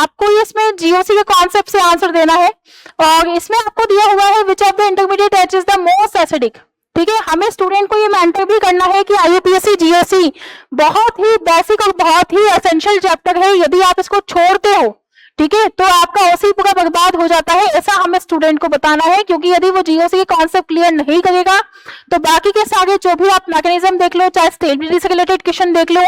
आपको इसमें जीओसी के कॉन्सेप्ट से आंसर देना है और इसमें आपको दिया हुआ है which of the intermediate H is the most acidic. ठीक है, हमें स्टूडेंट को ये मेंटर भी करना है कि आईयूपीएससी जीओसी बहुत ही बेसिक और बहुत ही एसेंशियल चैप्टर है, यदि आप इसको छोड़ते हो ठीक है तो आपका ओसी पूरा बर्बाद हो जाता है, ऐसा हमें स्टूडेंट को बताना है। क्योंकि यदि वो जीओसी के कॉन्सेप्ट क्लियर नहीं करेगा तो बाकी के सारे जो भी आप मैकेनिज्म देख लो, चाहे स्टेबिलिटी से रिलेटेड क्वेश्चन देख लो,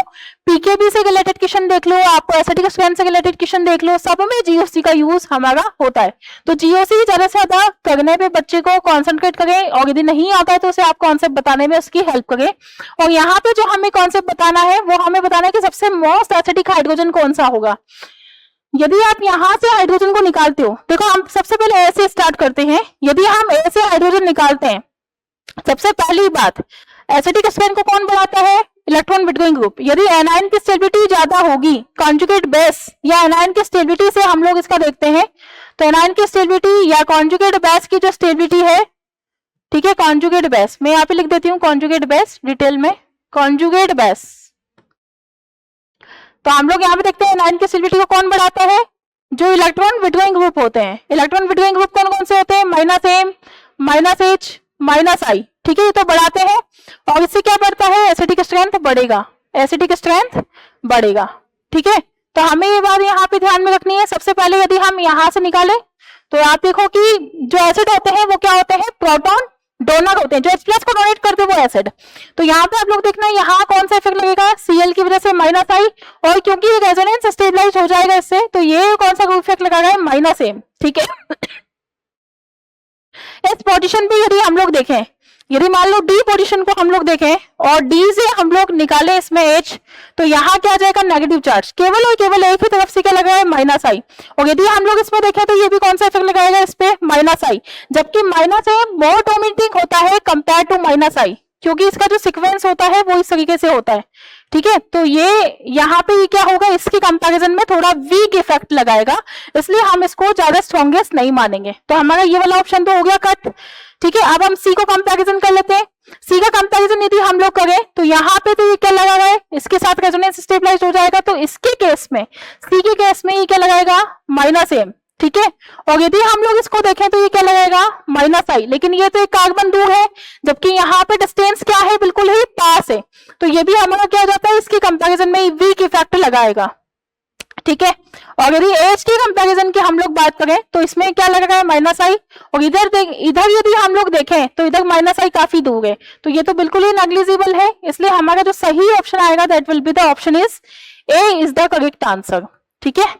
पीकेबी से रिलेटेड क्वेश्चन देख लो, आपको एसिडिक स्ट्रेंथ से रिलेटेड क्वेश्चन देख लो, सब में जीओसी का यूज हमारा होता है। तो जीओसी ज्यादा से ज्यादा करने पे बच्चे को कॉन्सेंट्रेट करें और यदि नहीं आता है तो उसे आप कॉन्सेप्ट बताने में उसकी हेल्प करें। और यहाँ पे जो हमें कॉन्सेप्ट बताना है वो हमें बताना है कि सबसे मोस्ट एसिडिक हाइड्रोजन कौन सा होगा। यदि आप यहां से हाइड्रोजन को निकालते हो, देखो हम सबसे पहले ए से स्टार्ट करते हैं। यदि हम ए से हाइड्रोजन निकालते हैं, सबसे पहली बात एसिडिक स्ट्रेंथ को कौन बढ़ाता है, इलेक्ट्रॉन विटगोइंग ग्रुप। यदि एनायन की स्टेबिलिटी ज्यादा होगी कॉन्जुगेट बेस या एनायन की स्टेबिलिटी से हम लोग इसका देखते हैं, तो एनायन की स्टेबिलिटी या कॉन्जुगेट बेस की जो स्टेबिलिटी है, ठीक है कॉन्जुगेट बेस, मैं यहाँ पे लिख देती हूँ कॉन्जुगेट बेस डिटेल में, कॉन्जुगेट बेस। तो हम लोग यहाँ पे देखते हैं एनायन की स्टेबिलिटी को कौन बढ़ाता है, जो इलेक्ट्रॉन विटगोइंग ग्रुप होते हैं। इलेक्ट्रॉन विटगोइंग ग्रुप कौन कौन से होते हैं, minus M, minus H, minus I. ठीक है, ये तो बढ़ाते हैं और इससे क्या बढ़ता है, एसिडिक स्ट्रेंथ बढ़ेगा, एसिडिक स्ट्रेंथ बढ़ेगा। ठीक है, तो हमें ये बात यहाँ पे ध्यान में रखनी है। सबसे पहले यदि हम यहाँ से निकालें तो आप देखो कि जो एसिड होते हैं वो क्या होते हैं, प्रोटॉन डोनर होते हैं, जो H+ को डोनेट करते हैं वो एसिड। तो यहाँ पे आप लोग देखना यहाँ कौन सा इफेक्ट लगेगा, Cl की वजह से माइनस आई, और क्योंकि ये रेजोनेंस स्टेबलाइज हो जाएगा इससे, तो ये कौन सा इफेक्ट लगाएगा, माइनस एम। ठीक है, इस पोजीशन पे यदि हम लोग देखें, यदि मान लो डी पोजीशन को हम लोग देखें और डी से हम लोग निकाले इसमें H, तो यहाँ क्या आ जाएगा, नेगेटिव चार्ज, केवल और केवल एक ही तरफ से क्या लगा है, माइनस आई। और यदि हम लोग इसमें देखें तो ये भी कौन सा इफेक्ट लगाएगा इस पे, माइनस आई। जबकि माइनस ए मोर डोमिनेटिंग होता है कंपेयर टू माइनस आई, क्योंकि इसका जो सीक्वेंस होता है वो इस तरीके से होता है। ठीक है, तो ये यहाँ पे ये क्या होगा, इसके कंपैरिजन में थोड़ा वीक इफेक्ट लगाएगा, इसलिए हम इसको ज्यादा स्ट्रॉन्गेस्ट नहीं मानेंगे। तो हमारा ये वाला ऑप्शन तो हो गया कट। ठीक है, अब हम सी को कंपैरिजन कर लेते हैं। सी का कंपैरिजन यदि हम लोग करें तो यहाँ पे तो ये क्या लगा रहा है, इसके साथ रेजोनेंस स्टेबलाइज हो जाएगा, तो इसके केस में, सी के केस में ये क्या लगाएगा, माइनस एम। ठीक है, और यदि हम लोग इसको देखें तो ये क्या लगेगा, माइनस आई। लेकिन ये तो एक कार्बन दूर है, जबकि यहाँ पे डिस्टेंस क्या है, बिल्कुल ही पास है, तो ये भी हमारा क्या हो जाता है, इसके कंपैरिजन में वीक इफेक्ट लगाएगा। ठीक है, और यदि एच की कंपैरिजन की हम लोग बात करें तो इसमें क्या लग रहा है, माइनस आई, और इधर यदि हम लोग देखें तो इधर माइनस आई काफी दूर है, तो ये तो बिल्कुल ही नेग्लिजिबल है। इसलिए हमारा जो सही ऑप्शन आएगा that will be the option is a is the correct answer. ठीक है।